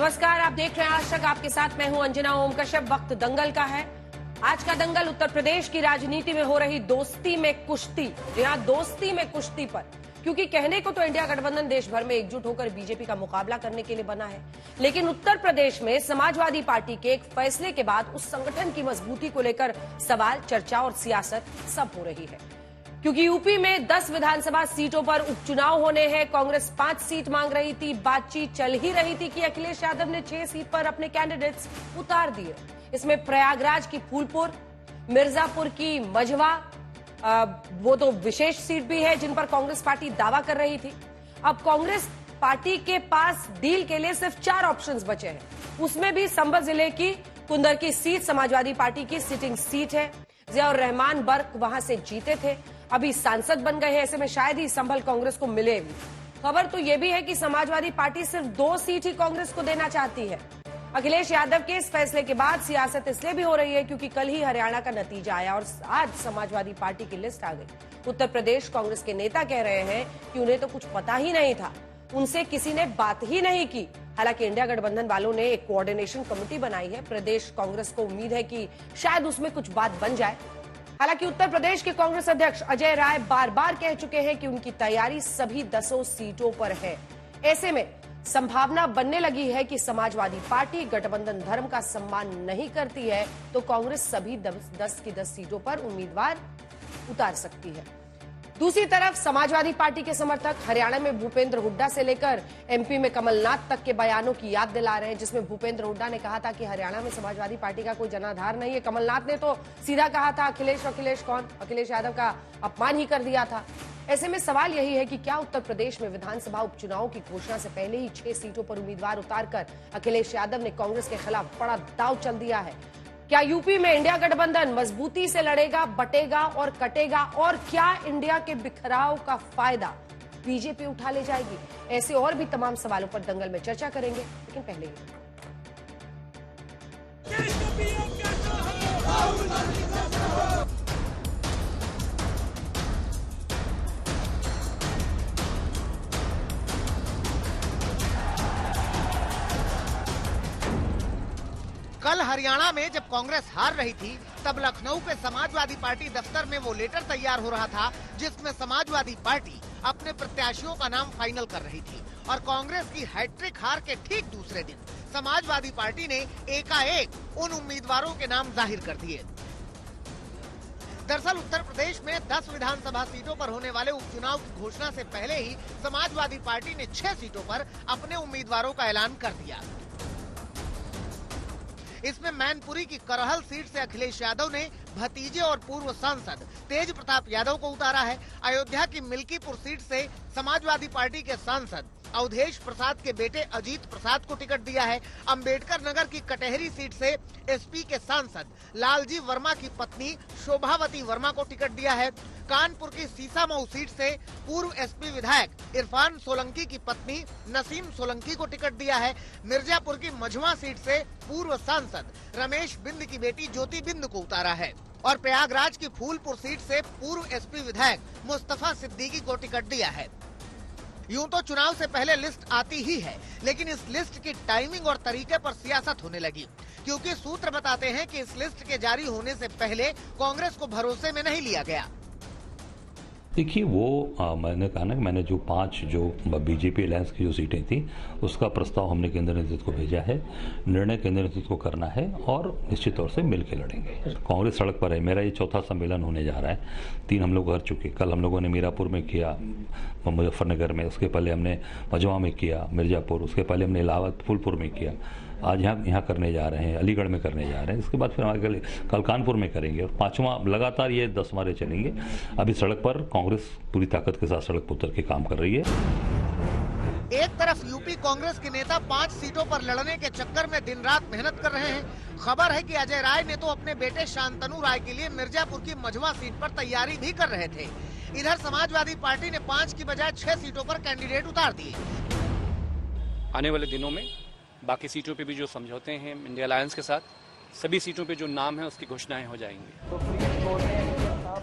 नमस्कार, आप देख रहे हैं आज तक। आपके साथ मैं हूं अंजना ओम कश्यप। वक्त दंगल का है। आज का दंगल उत्तर प्रदेश की राजनीति में हो रही दोस्ती में कुश्ती। यहां दोस्ती में कुश्ती पर, क्योंकि कहने को तो इंडिया गठबंधन देश भर में एकजुट होकर बीजेपी का मुकाबला करने के लिए बना है, लेकिन उत्तर प्रदेश में समाजवादी पार्टी के एक फैसले के बाद उस संगठन की मजबूती को लेकर सवाल, चर्चा और सियासत सब हो रही है। क्योंकि यूपी में 10 विधानसभा सीटों पर उपचुनाव होने हैं। कांग्रेस 5 सीट मांग रही थी। बातचीत चल ही रही थी कि अखिलेश यादव ने 6 सीट पर अपने कैंडिडेट्स उतार दिए। इसमें प्रयागराज की फूलपुर, मिर्जापुर की मझवा, वो तो विशेष सीट भी है जिन पर कांग्रेस पार्टी दावा कर रही थी। अब कांग्रेस पार्टी के पास डील के लिए सिर्फ 4 ऑप्शंस बचे हैं। उसमें भी संभल जिले की कुंदर की सीट समाजवादी पार्टी की सिटिंग सीट है। जियाउर रहमान बर्क वहां से जीते थे, अभी सांसद बन गए हैं। ऐसे में शायद ही संभल कांग्रेस को मिले भी। खबर तो यह भी है कि समाजवादी पार्टी सिर्फ 2 सीट ही कांग्रेस को देना चाहती है। अखिलेश यादव के इस फैसले के बाद सियासत इसलिए भी हो रही है क्योंकि कल ही हरियाणा का नतीजा आया और आज समाजवादी पार्टी की लिस्ट आ गई। उत्तर प्रदेश कांग्रेस के नेता कह रहे हैं कि उन्हें तो कुछ पता ही नहीं था, उनसे किसी ने बात ही नहीं की। हालांकि इंडिया गठबंधन वालों ने एक कोऑर्डिनेशन कमेटी बनाई है। प्रदेश कांग्रेस को उम्मीद है कि शायद उसमें कुछ बात बन जाए। हालांकि उत्तर प्रदेश के कांग्रेस अध्यक्ष अजय राय बार बार कह चुके हैं कि उनकी तैयारी सभी 10 सीटों पर है। ऐसे में संभावना बनने लगी है कि समाजवादी पार्टी गठबंधन धर्म का सम्मान नहीं करती है तो कांग्रेस सभी 10 की 10 सीटों पर उम्मीदवार उतार सकती है। दूसरी तरफ समाजवादी पार्टी के समर्थक हरियाणा में भूपेंद्र हुड्डा से लेकर एमपी में कमलनाथ तक के बयानों की याद दिला रहे हैं, जिसमें भूपेंद्र हुड्डा ने कहा था कि हरियाणा में समाजवादी पार्टी का कोई जनाधार नहीं है। कमलनाथ ने तो सीधा कहा था अखिलेश कौन, अखिलेश यादव का अपमान ही कर दिया था। ऐसे में सवाल यही है कि क्या उत्तर प्रदेश में विधानसभा उपचुनाव की घोषणा से पहले ही 6 सीटों पर उम्मीदवार उतारकर अखिलेश यादव ने कांग्रेस के खिलाफ बड़ा दांव चल दिया है? क्या यूपी में इंडिया गठबंधन मजबूती से लड़ेगा, बटेगा और कटेगा? और क्या इंडिया के बिखराव का फायदा बीजेपी उठा ले जाएगी? ऐसे और भी तमाम सवालों पर दंगल में चर्चा करेंगे, लेकिन पहले कल हरियाणा में जब कांग्रेस हार रही थी तब लखनऊ के समाजवादी पार्टी दफ्तर में वो लेटर तैयार हो रहा था जिसमें समाजवादी पार्टी अपने प्रत्याशियों का नाम फाइनल कर रही थी। और कांग्रेस की हैट्रिक हार के ठीक दूसरे दिन समाजवादी पार्टी ने एकाएक उन उम्मीदवारों के नाम जाहिर कर दिए। दरअसल उत्तर प्रदेश में 10 विधानसभा सीटों पर होने वाले उपचुनाव की घोषणा से पहले ही समाजवादी पार्टी ने 6 सीटों पर अपने उम्मीदवारों का ऐलान कर दिया। इसमें मैनपुरी की करहल सीट से अखिलेश यादव ने भतीजे और पूर्व सांसद तेज प्रताप यादव को उतारा है। अयोध्या की मिल्कीपुर सीट से समाजवादी पार्टी के सांसद अवधेश प्रसाद के बेटे अजीत प्रसाद को टिकट दिया है। अंबेडकर नगर की कटहरी सीट से एसपी के सांसद लालजी वर्मा की पत्नी शोभावती वर्मा को टिकट दिया है। कानपुर की सीसामऊ सीट से पूर्व एसपी विधायक इरफान सोलंकी की पत्नी नसीम सोलंकी को टिकट दिया है। मिर्जापुर की मझवा सीट से पूर्व सांसद रमेश बिंद की बेटी ज्योति बिंद को उतारा है। और प्रयागराज की फूलपुर सीट से पूर्व एसपी विधायक मुस्तफा सिद्दीकी को टिकट दिया है। यूं तो चुनाव से पहले लिस्ट आती ही है, लेकिन इस लिस्ट की टाइमिंग और तरीके पर सियासत होने लगी, क्योंकि सूत्र बताते हैं कि इस लिस्ट के जारी होने से पहले कांग्रेस को भरोसे में नहीं लिया गया। देखिए मैंने कहा ना कि मैंने जो 5 जो बीजेपी अलायंस की जो सीटें थी उसका प्रस्ताव हमने केंद्रीय नेतृत्व को भेजा है। निर्णय केंद्रीय नेतृत्व को करना है और निश्चित तौर से मिल के लड़ेंगे। कांग्रेस सड़क पर है। मेरा ये 4था सम्मेलन होने जा रहा है। 3 हम लोग कर चुके। कल हम लोगों ने मीरापुर में किया, मुजफ्फरनगर में, उसके पहले हमने मझवा में किया, मिर्जापुर, उसके पहले हमने इलाहाबाद फूलपुर में किया। आज यहाँ करने जा रहे हैं, अलीगढ़ में करने जा रहे हैं। इसके बाद फिर हमारे कल कानपुर में करेंगे और 5वां लगातार ये 10 हमारे चलेंगे। अभी सड़क पर कांग्रेस पूरी ताकत के साथ सड़क पर उतर के काम कर रही है। एक तरफ यूपी कांग्रेस के नेता 5 सीटों पर लड़ने के चक्कर में दिन रात मेहनत कर रहे हैं। खबर है कि अजय राय ने तो अपने बेटे शांतनु राय के लिए मिर्जापुर की मझवा सीट पर तैयारी भी कर रहे थे। इधर समाजवादी पार्टी ने 5 की बजाय 6 सीटों पर कैंडिडेट उतार दिए। आने वाले दिनों में बाकी सीटों पे भी जो समझौते हैं इंडिया अलायंस के साथ, सभी सीटों पे जो नाम है उसकी घोषणाएं हो जाएंगी।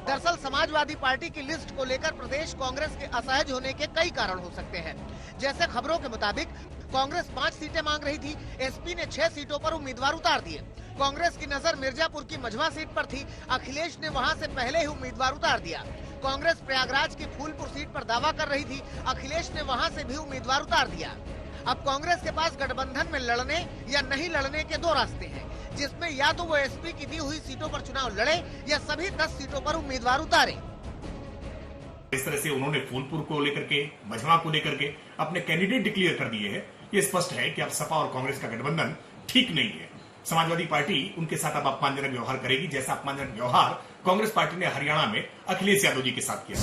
दरअसल समाजवादी पार्टी की लिस्ट को लेकर प्रदेश कांग्रेस के असहज होने के कई कारण हो सकते हैं। जैसे खबरों के मुताबिक कांग्रेस 5 सीटें मांग रही थी, एसपी ने 6 सीटों पर उम्मीदवार उतार दिए। कांग्रेस की नजर मिर्जापुर की मझवा सीट पर थी, अखिलेश ने वहां से पहले ही उम्मीदवार उतार दिया। कांग्रेस प्रयागराज की फूलपुर सीट पर दावा कर रही थी, अखिलेश ने वहां से भी उम्मीदवार उतार दिया। अब कांग्रेस के पास गठबंधन में लड़ने या नहीं लड़ने के 2 रास्ते हैं, जिसमें या तो वो एसपी की दी हुई सीटों पर चुनाव लड़े या सभी 10 सीटों पर उम्मीदवार उतारे। इस तरह से उन्होंने फूलपुर को लेकर के, मझवा को लेकर के अपने कैंडिडेट डिक्लेयर कर दिए हैं। ये स्पष्ट है कि अब सपा और कांग्रेस का गठबंधन ठीक नहीं है। समाजवादी पार्टी उनके साथ अब अपमानजनक व्यवहार करेगी, जैसा अपमानजनक व्यवहार कांग्रेस पार्टी ने हरियाणा में अखिलेश यादव जी के साथ किया।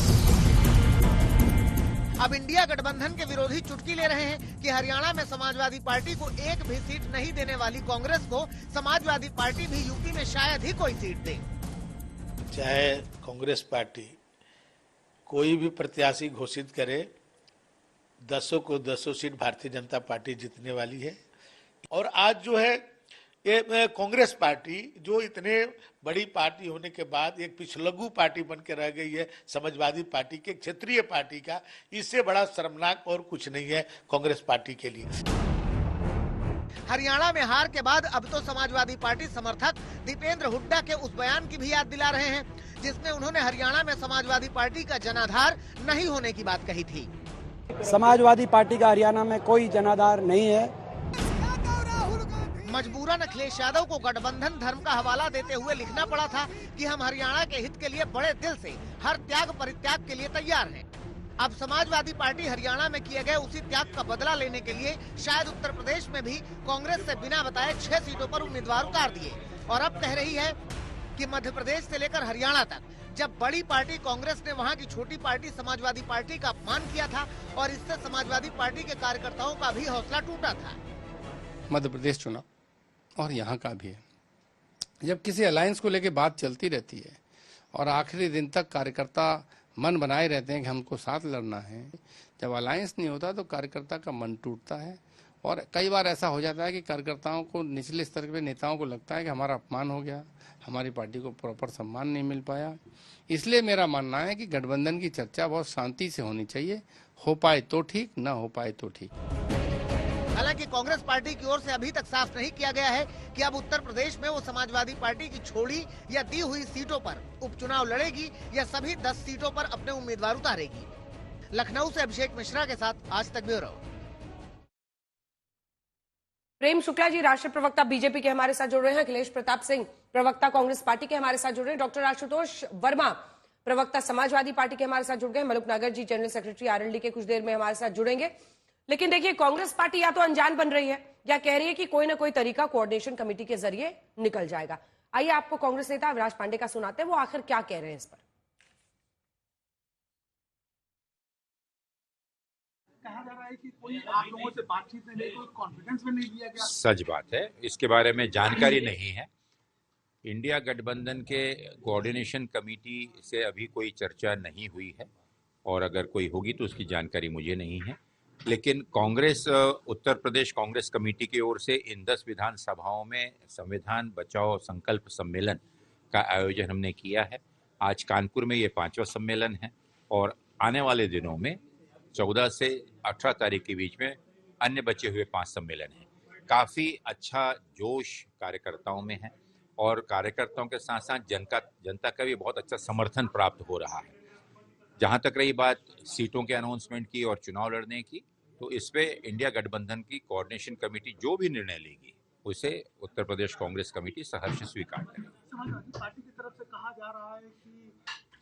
अब इंडिया गठबंधन के विरोधी चुटकी ले रहे हैं कि हरियाणा में समाजवादी पार्टी को एक भी सीट नहीं देने वाली कांग्रेस को समाजवादी पार्टी भी यूपी में शायद ही कोई सीट दे। चाहे कांग्रेस पार्टी कोई भी प्रत्याशी घोषित करे, 10 को 10 सीट भारतीय जनता पार्टी जीतने वाली है। और आज जो है ये कांग्रेस पार्टी जो इतने बड़ी पार्टी होने के बाद एक पिछलग्गू पार्टी बन के रह गई है समाजवादी पार्टी के, क्षेत्रीय पार्टी का, इससे बड़ा शर्मनाक और कुछ नहीं है कांग्रेस पार्टी के लिए। हरियाणा में हार के बाद अब तो समाजवादी पार्टी समर्थक दीपेंद्र हुड्डा के उस बयान की भी याद दिला रहे हैं, जिसमें उन्होंने हरियाणा में समाजवादी पार्टी का जनाधार नहीं होने की बात कही थी। समाजवादी पार्टी का हरियाणा में कोई जनाधार नहीं है। मजबूरन अखिलेश यादव को गठबंधन धर्म का हवाला देते हुए लिखना पड़ा था कि हम हरियाणा के हित के लिए बड़े दिल से हर त्याग परित्याग के लिए तैयार हैं। अब समाजवादी पार्टी हरियाणा में किए गए उसी त्याग का बदला लेने के लिए शायद उत्तर प्रदेश में भी कांग्रेस से बिना बताए 6 सीटों पर उम्मीदवार उतार दिए, और अब कह रही है कि मध्य प्रदेश से लेकर हरियाणा तक जब बड़ी पार्टी कांग्रेस ने वहां की छोटी पार्टी समाजवादी पार्टी का अपमान किया था, और इससे समाजवादी पार्टी के कार्यकर्ताओं का भी हौसला टूटा था। मध्य प्रदेश चुनाव और यहाँ का भी है, जब किसी अलायंस को लेकर बात चलती रहती है और आखिरी दिन तक कार्यकर्ता मन बनाए रहते हैं कि हमको साथ लड़ना है, जब अलायंस नहीं होता तो कार्यकर्ता का मन टूटता है। और कई बार ऐसा हो जाता है कि कार्यकर्ताओं को, निचले स्तर के नेताओं को लगता है कि हमारा अपमान हो गया, हमारी पार्टी को प्रॉपर सम्मान नहीं मिल पाया। इसलिए मेरा मानना है कि गठबंधन की चर्चा बहुत शांति से होनी चाहिए, हो पाए तो ठीक, ना हो पाए तो ठीक। हालांकि कांग्रेस पार्टी की ओर से अभी तक साफ नहीं किया गया है कि अब उत्तर प्रदेश में वो समाजवादी पार्टी की छोड़ी या दी हुई सीटों पर उपचुनाव लड़ेगी या सभी 10 सीटों पर अपने उम्मीदवार उतारेगी। लखनऊ से अभिषेक मिश्रा के साथ आज तक ब्यूरो। प्रेम शुक्ला जी राष्ट्रीय प्रवक्ता बीजेपी के हमारे साथ जुड़ रहे हैं, अखिलेश प्रताप सिंह प्रवक्ता कांग्रेस पार्टी के हमारे साथ जुड़ रहे हैं, डॉक्टर आशुतोष वर्मा प्रवक्ता समाजवादी पार्टी के हमारे साथ जुड़ गए, मलुक नागर जी जनरल सेक्रेटरी आरएलडी के कुछ देर में हमारे साथ जुड़ेंगे। लेकिन देखिए, कांग्रेस पार्टी या तो अनजान बन रही है या कह रही है कि कोई ना कोई तरीका कोऑर्डिनेशन कमेटी के जरिए निकल जाएगा। आइए आपको कांग्रेस नेता अविनाश पांडे का सुनाते हैं, वो आखिर क्या कह रहे हैं इस पर। कहा जा रहा है कि कोई आप लोगों से बातचीत में नहीं, कोई कॉन्फिडेंस में नहीं लिया गया। सच बात है, इसके बारे में जानकारी नहीं है। इंडिया गठबंधन के कोऑर्डिनेशन कमेटी से अभी कोई चर्चा नहीं हुई है, और अगर कोई होगी तो उसकी जानकारी मुझे नहीं है। लेकिन कांग्रेस, उत्तर प्रदेश कांग्रेस कमेटी की ओर से इन 10 विधानसभाओं में संविधान बचाओ संकल्प सम्मेलन का आयोजन हमने किया है। आज कानपुर में ये 5वां सम्मेलन है, और आने वाले दिनों में 14 से 18 तारीख के बीच में अन्य बचे हुए 5 सम्मेलन हैं। काफ़ी अच्छा जोश कार्यकर्ताओं में है, और कार्यकर्ताओं के साथ साथ जनता का भी बहुत अच्छा समर्थन प्राप्त हो रहा है। जहां तक रही बात सीटों के अनाउंसमेंट की और चुनाव लड़ने की, तो इस पे इंडिया गठबंधन की कोऑर्डिनेशन कमेटी जो भी निर्णय लेगी उसे उत्तर प्रदेश कांग्रेस कमेटी सहर्ष स्वीकार करेगी। समाजवादी पार्टी की तरफ से कहा जा रहा है कि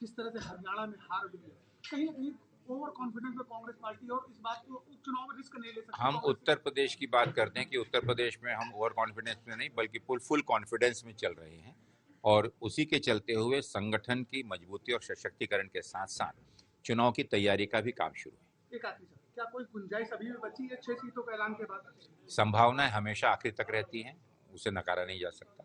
जिस तरह से हरियाणा में हार हुई है, कहीं ना कहीं ओवर कॉन्फिडेंस में कांग्रेस पार्टी, और इस बात को चुनाव में रिस्क नहीं ले सकती। हम उत्तर प्रदेश की बात करते हैं कि उत्तर प्रदेश में हम ओवर कॉन्फिडेंस में नहीं बल्कि फुल कॉन्फिडेंस में चल रहे हैं, और उसी के चलते हुए संगठन की मजबूती और सशक्तिकरण के साथ साथ चुनाव की तैयारी का भी काम शुरू है। एक आखिरी सवाल, क्या कोई गुंजाइश अभी भी बची है 6 सीटों के ऐलान के बाद? संभावनाएं हमेशा आखिर तक रहती हैं, उसे नकारा नहीं जा सकता।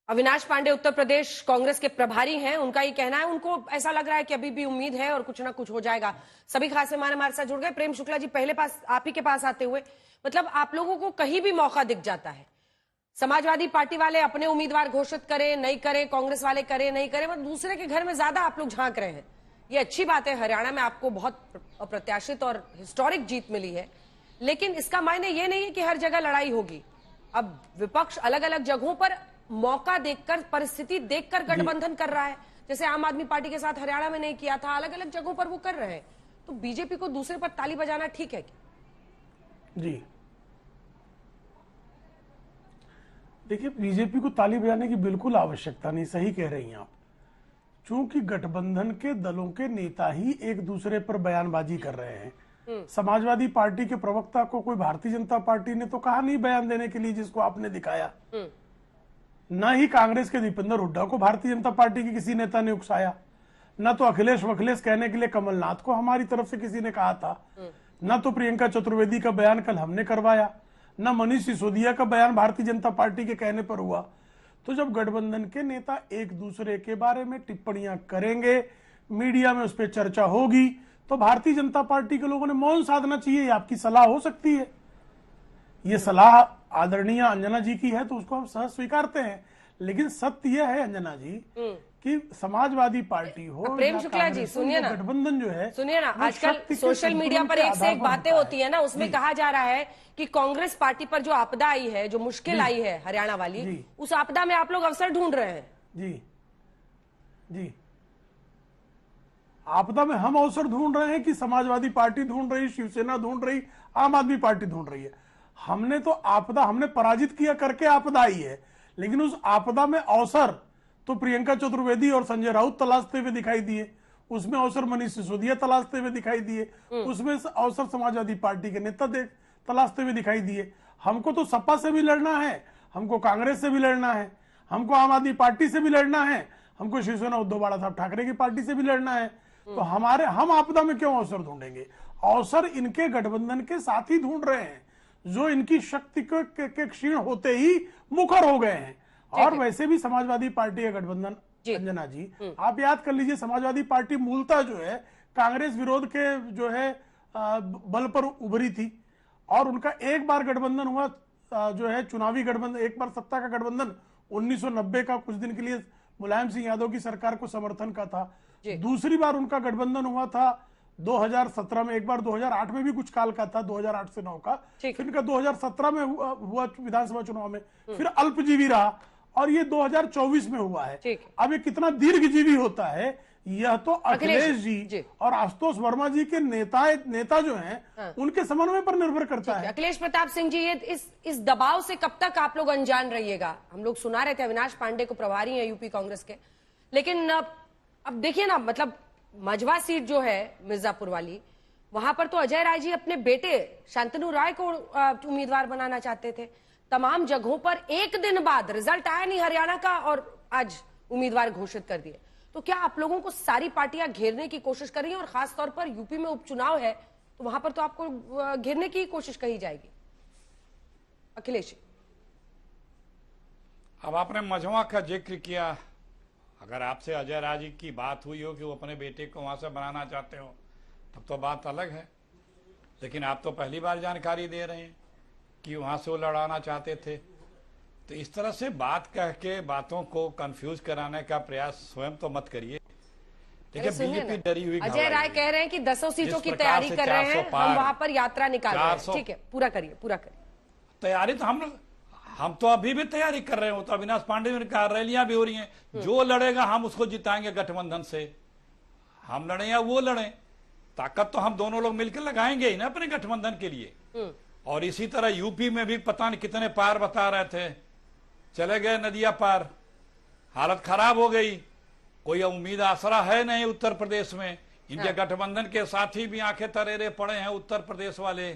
अविनाश पांडे उत्तर प्रदेश कांग्रेस के प्रभारी हैं, उनका ये कहना है, उनको ऐसा लग रहा है कि अभी भी उम्मीद है और कुछ ना कुछ हो जाएगा। सभी खास मेहमान हमारे साथ जुड़ गए। प्रेम शुक्ला जी, पहले आप ही के पास आते हुए, मतलब आप लोगों को कहीं भी मौका दिख जाता है, समाजवादी पार्टी वाले अपने उम्मीदवार घोषित करें नहीं करें, कांग्रेस वाले करें नहीं करें, मतलब दूसरे के घर में ज्यादा आप लोग झांक रहे हैं। ये अच्छी बात है, हरियाणा में आपको बहुत अप्रत्याशित और हिस्टोरिक जीत मिली है, लेकिन इसका मायने ये नहीं है कि हर जगह लड़ाई होगी। अब विपक्ष अलग अलग जगहों पर मौका देखकर, परिस्थिति देखकर गठबंधन कर रहा है। जैसे आम आदमी पार्टी के साथ हरियाणा में नहीं किया था, अलग अलग जगहों पर वो कर रहे हैं। तो बीजेपी को दूसरे पर ताली बजाना ठीक है क्या? जी देखिए, बीजेपी को ताली बजाने की बिल्कुल आवश्यकता नहीं, सही कह रही हैं आप। चूंकि गठबंधन के दलों के नेता ही एक दूसरे पर बयानबाजी कर रहे हैं। समाजवादी पार्टी के प्रवक्ता को कोई भारतीय जनता पार्टी ने तो कहा नहीं बयान देने के लिए, जिसको आपने दिखाया। न ही कांग्रेस के दीपेंद्र हुड्डा को भारतीय जनता पार्टी के किसी नेता ने उकसाया, न तो अखिलेश वखिलेश कहने के लिए कमलनाथ को हमारी तरफ से किसी ने कहा था, न तो प्रियंका चतुर्वेदी का बयान कल हमने करवाया, न मनीष सिसोदिया का बयान भारतीय जनता पार्टी के कहने पर हुआ। तो जब गठबंधन के नेता एक दूसरे के बारे में टिप्पणियां करेंगे, मीडिया में उस पर चर्चा होगी, तो भारतीय जनता पार्टी के लोगों ने मौन साधना चाहिए। ये आपकी सलाह हो सकती है, ये सलाह आदरणीय अंजना जी की है, तो उसको हम सहज स्वीकारते हैं। लेकिन सत्य यह है अंजना जी कि समाजवादी पार्टी हो, प्रेम शुक्ला जी सुनिए ना, गठबंधन जो है, सुनिए ना, आजकल सोशल मीडिया पर एक से एक बातें होती है ना, उसमें कहा जा रहा है कि कांग्रेस पार्टी पर जो आपदा आई है, जो मुश्किल आई है हरियाणा वाली, उस आपदा में आप लोग अवसर ढूंढ रहे हैं। जी आपदा में हम अवसर ढूंढ रहे हैं कि समाजवादी पार्टी ढूंढ रही, शिवसेना ढूंढ रही, आम आदमी पार्टी ढूंढ रही है? हमने तो आपदा, हमने पराजित किया करके आपदा आई है, लेकिन उस आपदा में अवसर तो प्रियंका चतुर्वेदी और संजय राउत तलाशते हुए दिखाई दिए, उसमें अवसर मनीष सिसोदिया तलाशते हुए दिखाई दिए, उसमें अवसर समाजवादी पार्टी के नेता तलाशते हुए दिखाई दिए। हमको तो सपा से भी लड़ना है, हमको कांग्रेस से भी लड़ना है, हमको आम आदमी पार्टी से भी लड़ना है, हमको शिवसेना उद्धव बाला साहब ठाकरे की पार्टी से भी लड़ना है। तो हम आपदा में क्यों अवसर ढूंढेंगे? अवसर इनके गठबंधन के साथ ही ढूंढ रहे हैं, जो इनकी शक्ति के क्षीण होते ही मुखर हो गए हैं। और वैसे भी समाजवादी पार्टी का गठबंधन, अंजना जी आप याद कर लीजिए, समाजवादी पार्टी मूलतः जो है कांग्रेस विरोध के जो है बल पर उभरी थी, और उनका एक बार गठबंधन हुआ जो है चुनावी गठबंधन, एक बार सत्ता का गठबंधन 1990 का, कुछ दिन के लिए मुलायम सिंह यादव की सरकार को समर्थन का था। दूसरी बार उनका गठबंधन हुआ था 2017 में, एक बार 2008 में भी कुछ काल का था, 2008 से 9 का, फिर इनका 2017 में हुआ विधानसभा चुनाव में, फिर अल्पजीवी रहा, और ये 2024 में हुआ है। अब ये कितना दीर्घजीवी होता है, यह तो अखिलेश जी और आशुतोष वर्मा जी के नेता जो हैं, उनके समन्वय पर निर्भर करता है। अखिलेश प्रताप सिंह जी, ये इस दबाव से कब तक आप लोग अनजान रहिएगा? हम लोग सुना रहे थे अविनाश पांडे को प्रभारी हैं यूपी कांग्रेस के, लेकिन अब देखिए ना, मतलब मझवा सीट जो है मिर्जापुर वाली, वहां पर तो अजय राय जी अपने बेटे शांतनु राय को उम्मीदवार बनाना चाहते थे। तमाम जगहों पर एक दिन बाद रिजल्ट आया नहीं हरियाणा का, और आज उम्मीदवार घोषित कर दिए। तो क्या आप लोगों को सारी पार्टियां घेरने की कोशिश कर रही हैं? और खासतौर पर यूपी में उपचुनाव है, तो वहां पर तो आपको घेरने की कोशिश कही जाएगी। अखिलेश, अब आपने मझवा का जिक्र किया, अगर आपसे अजय राय जी की बात हुई हो कि वो अपने बेटे को वहां से बनाना चाहते हो, तब तो बात अलग है। लेकिन आप तो पहली बार जानकारी दे रहे हैं कि वहां से वो लड़ाना चाहते थे। तो इस तरह से बात कह के बातों को कंफ्यूज कराने का प्रयास स्वयं तो मत करिए। देखिए, बीजेपी डरी हुई, अजय राय कह रहे हैं कि 10 सीटों की तैयारी कर रहे हैं, हम वहां पर यात्रा निकाल रहे हैं। ठीक है, पूरा करिए। तैयारी तो हम तो अभी भी तैयारी कर रहे हो, तो अविनाश पांडे ने कहा, रैलियां भी हो रही हैं, जो लड़ेगा हम उसको जिताएंगे गठबंधन से। हम लड़े या वो लड़े, ताकत तो हम दोनों लोग मिलकर लगाएंगे ही ना अपने गठबंधन के लिए। और इसी तरह यूपी में भी पता नहीं कितने पार बता रहे थे, चले गए नदिया पार, हालत खराब हो गई, कोई उम्मीद आसरा है नहीं उत्तर प्रदेश में। इनके गठबंधन के साथी भी आंखें तरेरे पड़े हैं। उत्तर प्रदेश वाले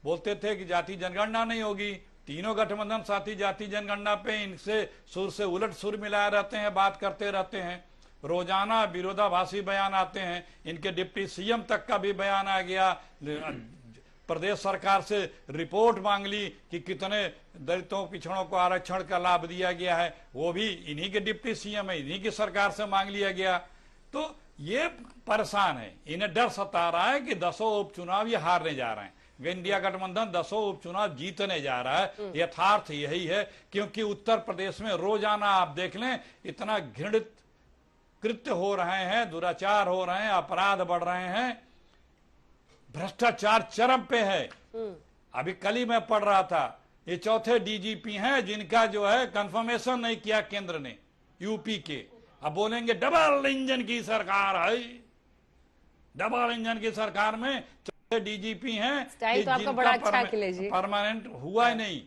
बोलते थे कि जाति जनगणना नहीं होगी, तीनों गठबंधन साथी जाति जनगणना पे इनसे सुर से उलट सुर मिलाए रहते हैं, बात करते रहते हैं। रोजाना विरोधाभासी बयान आते हैं। इनके डिप्टी सीएम तक का भी बयान आ गया, प्रदेश सरकार से रिपोर्ट मांग ली कि कितने दलितों पिछड़ों को आरक्षण का लाभ दिया गया है, वो भी इन्हीं के डिप्टी सीएम है, इन्हीं की सरकार से मांग लिया गया। तो ये परेशान है, इन्हें डर सता रहा है कि 10 उपचुनाव ये हारने जा रहे हैं। इंडिया गठबंधन 10 उपचुनाव जीतने जा रहा है। यथार्थ यही है, क्योंकि उत्तर प्रदेश में रोजाना आप देख लें, इतना घृणित कृत्य हो रहे हैं, दुराचार हो रहे हैं, अपराध बढ़ रहे हैं, भ्रष्टाचार चरम पे है। अभी कल ही मैं पढ़ रहा था, ये चौथे डीजीपी हैं जिनका जो है कंफर्मेशन नहीं किया केंद्र ने, यूपी के। अब बोलेंगे डबल इंजन की सरकार है, डबल इंजन की सरकार में चौथे डीजीपी हैं स्टाइल तो आपका बड़ा अच्छा है अखिलेश जी, परमानेंट हुआ ही नहीं,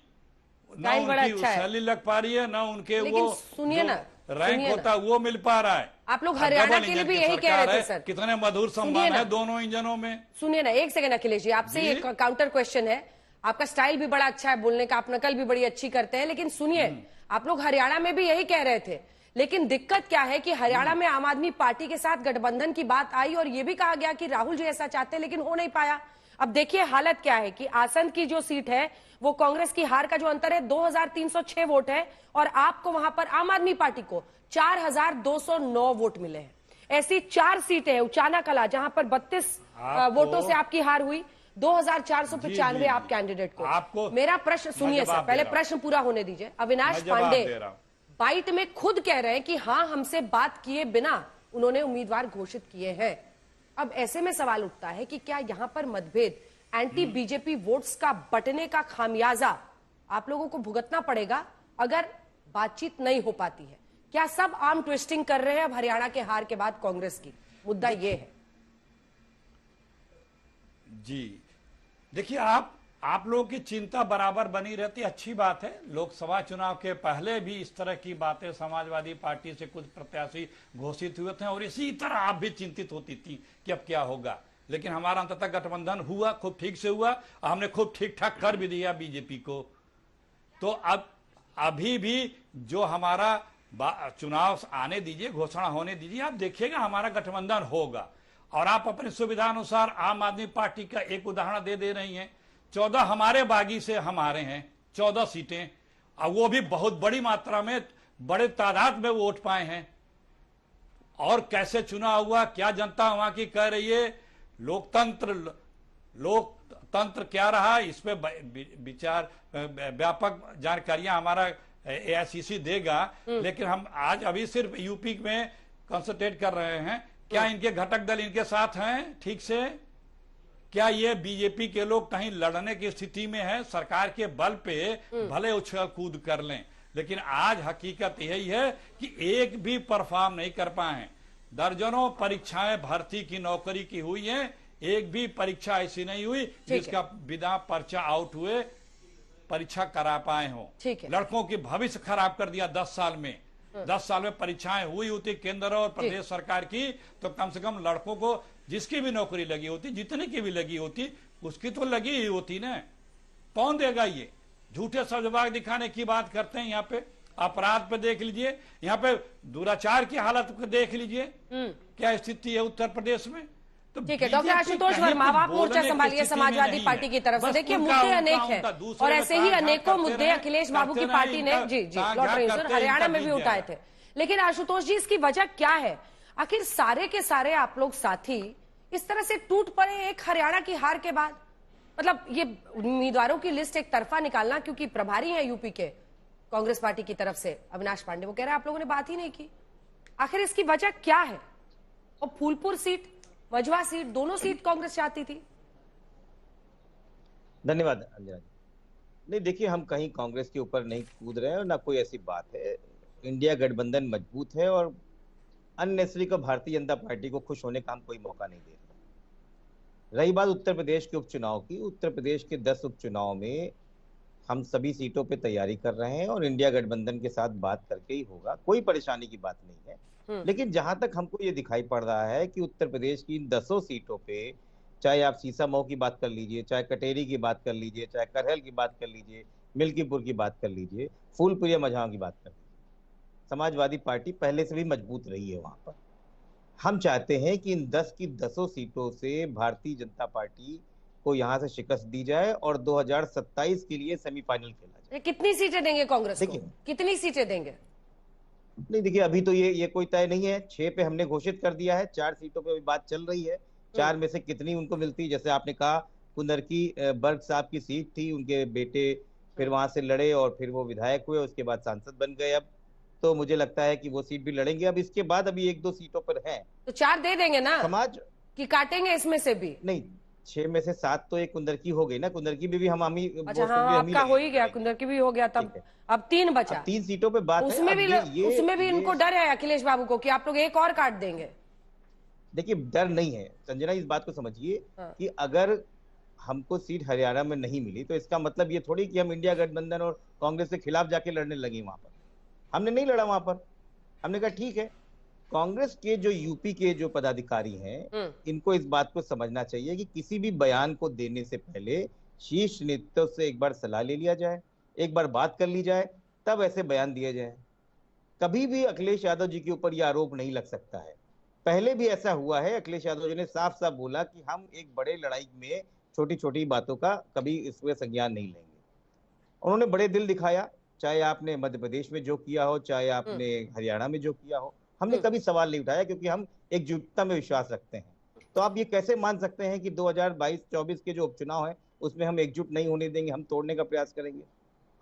ना बड़ा उनकी अच्छा है। सैलरी लग पा रही है, ना उनके वो सुनिए ना, रैंक होता है वो मिल पा रहा है। आप लोग हरियाणा के लिए भी यही कह रहे थे सर। कितने मधुर संबंध है दोनों इंजनों में। सुनिए ना, एक सेकंड अखिलेश जी, आपसे एक काउंटर क्वेश्चन है। आपका स्टाइल भी बड़ा अच्छा है बोलने का, आप नकल भी बड़ी अच्छी करते हैं, लेकिन सुनिए, आप लोग हरियाणा में भी यही कह रहे थे, लेकिन दिक्कत क्या है कि हरियाणा में आम आदमी पार्टी के साथ गठबंधन की बात आई और ये भी कहा गया कि राहुल जी ऐसा चाहते हैं, लेकिन हो नहीं पाया। अब देखिए हालत क्या है कि आसन की जो सीट है वो कांग्रेस की हार का जो अंतर है 2306 वोट है, और आपको वहां पर आम आदमी पार्टी को 4209 वोट मिले हैं। ऐसी 4 सीटें हैं, उचाना कला जहां पर 32 वोटों से आपकी हार हुई, 2495 आप कैंडिडेट को। आपको मेरा प्रश्न सुनिए सर, पहले प्रश्न पूरा होने दीजिए। अविनाश पांडे बाइट में खुद कह रहे हैं कि हाँ, हमसे बात किए बिना उन्होंने उम्मीदवार घोषित किए हैं। अब ऐसे में सवाल उठता है कि क्या यहां पर मतभेद, एंटी बीजेपी वोट्स का बंटने का खामियाजा आप लोगों को भुगतना पड़ेगा अगर बातचीत नहीं हो पाती है? क्या सब आर्म ट्विस्टिंग कर रहे हैं अब हरियाणा के हार के बाद कांग्रेस की? मुद्दा ये है जी। देखिए, आप लोगों की चिंता बराबर बनी रहती, अच्छी बात है। लोकसभा चुनाव के पहले भी इस तरह की बातें समाजवादी पार्टी से कुछ प्रत्याशी घोषित हुए थे और इसी तरह आप भी चिंतित होती थी कि अब क्या होगा, लेकिन हमारा अंततः गठबंधन हुआ, खूब ठीक से हुआ, हमने खूब ठीक ठाक कर भी दिया बीजेपी को। तो अब अभी भी जो हमारा चुनाव आने दीजिए, घोषणा होने दीजिए, आप देखिएगा हमारा गठबंधन होगा। और आप अपनी सुविधा अनुसार आम आदमी पार्टी का एक उदाहरण दे रही हैं, 14 हमारे बागी से हमारे हैं 14 सीटें, और वो भी बहुत बड़ी मात्रा में, बड़े तादाद में वोट पाए हैं। और कैसे चुनाव हुआ, क्या जनता वहां की कह रही है, लोकतंत्र क्या रहा, इस पे विचार व्यापक जानकारियां हमारा एआईसीसी देगा। लेकिन हम आज अभी सिर्फ यूपी में कंसंट्रेट कर रहे हैं। क्या इनके घटक दल इनके साथ हैं ठीक से? क्या ये बीजेपी के लोग कहीं लड़ने की स्थिति में है? सरकार के बल पे भले उछल कूद कर लें, लेकिन आज हकीकत यही है कि एक भी परफॉर्म नहीं कर पाए हैं। दर्जनों परीक्षाएं भर्ती की, नौकरी की हुई है, एक भी परीक्षा ऐसी नहीं हुई जिसका बिना पर्चा आउट हुए परीक्षा करा पाए हो। लड़कों की भविष्य खराब कर दिया 10 साल में। 10 साल में परीक्षाएं हुई होती केंद्र और प्रदेश सरकार की, तो कम से कम लड़कों को जिसकी भी नौकरी लगी होती, जितने की भी लगी होती, उसकी तो लगी ही होती ना। कौन देगा? ये झूठे सजबाग दिखाने की बात करते हैं। यहाँ पे अपराध पे देख लीजिए, यहाँ पे दुराचार की हालत को देख लीजिए, क्या स्थिति है उत्तर प्रदेश में। तो ठीक है, डॉक्टर आशुतोष वर्मा, आप मोर्चा संभालिए समाजवादी पार्टी की तरफ से। देखिए, मुद्दे अनेक हैं और ऐसे ही अनेकों मुद्दे अखिलेश बाबू की पार्टी ने जी लौट रही है हरियाणा में भी उठाए थे। लेकिन आशुतोष जी, इसकी वजह क्या है? आखिर सारे के सारे आप लोग साथी इस तरह से टूट पड़े एक हरियाणा की हार के बाद। मतलब ये उम्मीदवारों की लिस्ट एक तरफा निकालना, क्योंकि प्रभारी हैं यूपी के कांग्रेस पार्टी की तरफ से अविनाश पांडे, वो कह रहे हैं आप लोगों ने बात ही नहीं की। आखिर इसकी वजह क्या है? और फूलपुर सीट, मझवा सीट, दोनों सीट कांग्रेस चाहती थी। धन्यवाद अंजना जी। नहीं, देखिए, हम कहीं कांग्रेस के ऊपर नहीं कूद रहे हैं और ना कोई ऐसी बात है। इंडिया गठबंधन मजबूत है और अननेसेसरी को भारतीय जनता पार्टी को खुश होने का हम कोई मौका नहीं दे रहे। रही बात उत्तर प्रदेश के उपचुनाव की, उत्तर प्रदेश के 10 उपचुनाव में हम सभी सीटों पे तैयारी कर रहे हैं और इंडिया गठबंधन के साथ बात करके ही होगा, कोई परेशानी की बात नहीं है। लेकिन जहां तक हमको ये दिखाई पड़ रहा है कि उत्तर प्रदेश की इन 10 सीटों पे, चाहे आप सीसामऊ की बात कर लीजिए, चाहे कटेरी की बात कर लीजिए, चाहे करहल की बात कर लीजिए, मिल्कीपुर की बात कर लीजिए, फूलपुर या मझगांव की बात कर लीजिए, समाजवादी पार्टी पहले से भी मजबूत रही है वहां पर। हम चाहते हैं कि इन 10 की 10 सीटों से भारतीय जनता पार्टी को यहाँ से शिकस्त दी जाए और 2027 के लिए सेमीफाइनल खेला जाए। कितनी सीटें देंगे कांग्रेस को? कितनी सीटें देंगे? नहीं, देखिए, अभी तो ये कोई तय नहीं है। 6 पे हमने घोषित कर दिया है, 4 सीटों पे अभी बात चल रही है। 4 में से कितनी उनको मिलती, जैसे आपने कहा, कुंदरकी बर्ग साहब की सीट थी, उनके बेटे फिर वहां से लड़े और फिर वो विधायक हुए, उसके बाद सांसद बन गए। अब तो मुझे लगता है कि वो सीट भी लड़ेंगे। अब इसके बाद अभी 1-2 सीटों पर हैं, तो 4 दे देंगे ना समाज कि काटेंगे इसमें से भी? नहीं, 6 में से 7 तो एक कुंदरकी हो गई ना, कुंदरकी में भी हम ही अच्छा हाँ, आपका हो ही गया, कुंदरकी भी हो गया, तब अब 3 बचा। 3 सीटों पे बात है। उसमें भी इनको डर है अखिलेश बाबू को कि आप लोग एक और काट देंगे। देखिए, डर नहीं है संजना, इस बात को समझिए कि अगर हमको सीट हरियाणा में नहीं मिली तो इसका मतलब ये थोड़ी कि हम इंडिया गठबंधन और कांग्रेस के खिलाफ जाके लड़ने लगे। वहां पर हमने नहीं लड़ा, वहां पर हमने कहा ठीक है, कांग्रेस के जो यूपी के जो पदाधिकारी हैं इनको इस बात को समझना चाहिए कि किसी भी बयान को देने से पहले शीर्ष नेतृत्व से एक बार सलाह ले लिया जाए, एक बार बात कर ली जाए, तब ऐसे बयान दिए जाए। कभी भी अखिलेश यादव जी के ऊपर यह आरोप नहीं लग सकता है। पहले भी ऐसा हुआ है, अखिलेश यादव जी ने साफ साफ बोला कि हम एक बड़े लड़ाई में छोटी छोटी बातों का कभी इसमें संज्ञान नहीं लेंगे। उन्होंने बड़े दिल दिखाया, चाहे आपने मध्य प्रदेश में जो किया हो, चाहे आपने हरियाणा में जो किया हो, हमने कभी सवाल नहीं उठाया क्योंकि हम एकजुटता में विश्वास रखते हैं। तो आप ये कैसे मान सकते हैं कि 2022-24 के जो उपचुनाव है उसमें हम एकजुट नहीं होने देंगे, हम तोड़ने का प्रयास करेंगे?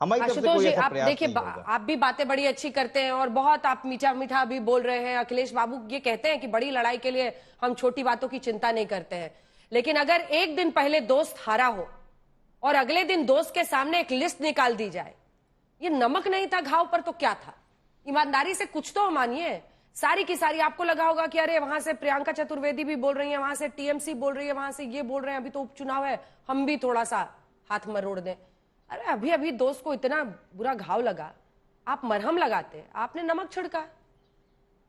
हमारी तरफ से कोई ऐसा प्रयास नहीं होगा। आप भी बातें बड़ी अच्छी करते हैं और बहुत आप मीठा मीठा भी बोल रहे हैं। अखिलेश बाबू ये कहते हैं कि बड़ी लड़ाई के लिए हम छोटी बातों की चिंता नहीं करते हैं, लेकिन अगर एक दिन पहले दोस्त हारा हो और अगले दिन दोस्त के सामने एक लिस्ट निकाल दी जाए, ये नमक नहीं था घाव पर तो क्या था? ईमानदारी से कुछ तो मानिए। सारी की सारी आपको लगा होगा कि अरे वहां से प्रियंका चतुर्वेदी भी बोल रही है, वहां से टीएमसी बोल रही है, वहां से ये बोल रहे हैं, अभी तो उपचुनाव है, हम भी थोड़ा सा हाथ मरोड़ दें। अरे अभी अभी दोस्त को इतना बुरा घाव लगा, आप मरहम लगाते, आपने नमक छिड़का?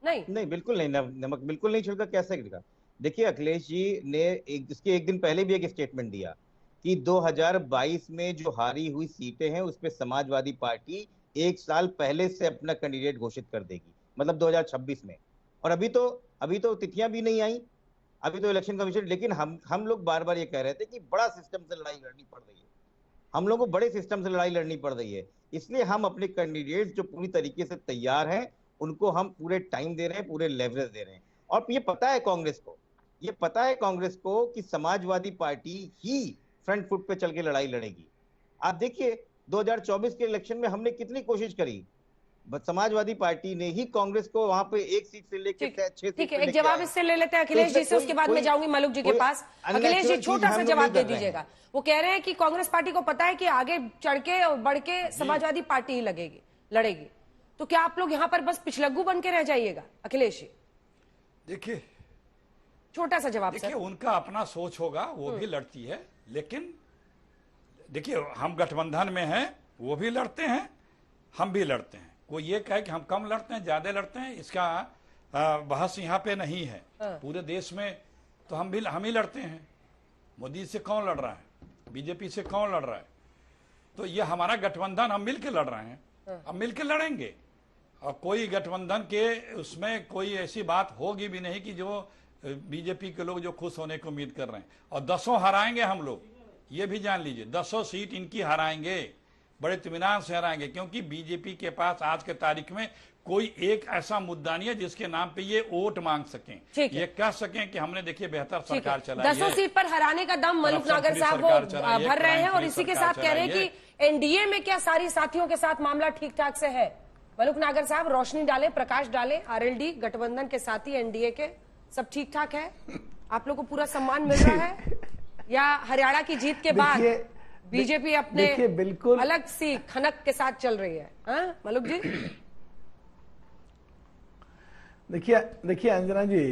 नहीं, बिल्कुल नहीं, नमक बिल्कुल नहीं छिड़का। कैसे छिड़का? देखिए, अखिलेश जी ने इसके एक दिन पहले भी एक स्टेटमेंट दिया कि 2022 में जो हारी हुई सीटें हैं उसपे समाजवादी पार्टी 1 साल पहले से अपना कैंडिडेट घोषित कर देगी, मतलब 2026 में। और अभी तो तिथियां भी नहीं आई, अभी तो इलेक्शन कमीशन। लेकिन हम लोग बार बार ये कह रहे थे कि बड़ा सिस्टम से लड़ाई लड़नी पड़ रही है, हम लोगों को बड़े सिस्टम से लड़ाई लड़नी पड़ रही है, इसलिए हम अपने कैंडिडेट जो पूरी तरीके से तैयार हैं उनको हम पूरे टाइम दे रहे हैं, पूरे लेवरेज दे रहे हैं। और ये पता है कांग्रेस को कि समाजवादी पार्टी ही फ्रंट फुट पे चल के लड़ाई लड़ेगी। आप देखिए 2024 के इलेक्शन में हमने कितनी कोशिश करी, समाजवादी पार्टी ने ही कांग्रेस को वहां पे 1 सीट से लेकर 6 सीट। ठीक है, एक जवाब इससे ले लेते हैं अखिलेश जी से, उसके बाद मैं जाऊंगी मलुक जी के पास। अखिलेश जी छोटा सा जवाब दे दीजिएगा। वो कह रहे हैं कि कांग्रेस पार्टी को पता है कि आगे चढ़ के और बढ़ के समाजवादी पार्टी ही लड़ेगी, तो क्या आप लोग यहाँ पर बस पिछलग्गू बन के रह जाइएगा? अखिलेश जी देखिए, छोटा सा जवाब। देखिए, उनका अपना सोच होगा, वो भी लड़ती है, लेकिन देखिए हम गठबंधन में हैं, वो भी लड़ते हैं, हम भी लड़ते हैं। कोई ये कहे कि हम कम लड़ते हैं, ज्यादा लड़ते हैं, इसका बहस यहाँ पे नहीं है। पूरे देश में तो हम ही लड़ते हैं। मोदी से कौन लड़ रहा है, बीजेपी से कौन लड़ रहा है? तो ये हमारा गठबंधन, हम मिलकर लड़ रहे हैं, अब मिलकर लड़ेंगे। और कोई गठबंधन के उसमें कोई ऐसी बात होगी भी नहीं कि जो बीजेपी के लोग जो खुश होने की उम्मीद कर रहे हैं। और 10 हराएंगे हम लोग, ये भी जान लीजिए, 10 सीट इनकी हराएंगे, बड़े इत्मीनान से हराएंगे, क्योंकि बीजेपी के पास आज के तारीख में कोई एक ऐसा मुद्दा नहीं है जिसके नाम पे ये वोट मांग सकें, ये कह सकें कि हमने देखिए बेहतर सरकार चलाई है। 10 सीट पर हराने का दम मलुक नागर साहब वो भर रहे हैं, और इसी के साथ कह रहे हैं कि एनडीए में क्या सारी साथियों के साथ मामला ठीक ठाक से है? मलुक नागर साहब रोशनी डाले, प्रकाश डाले, आरएलडी गठबंधन के साथी एनडीए के सब ठीक ठाक है? आप लोग को पूरा सम्मान मिल रहा है, या हरियाणा की जीत के बाद बीजेपी अपने बिल्कुल अलग सी खनक के साथ चल रही है? मलुक जी देखिए अंजना जी,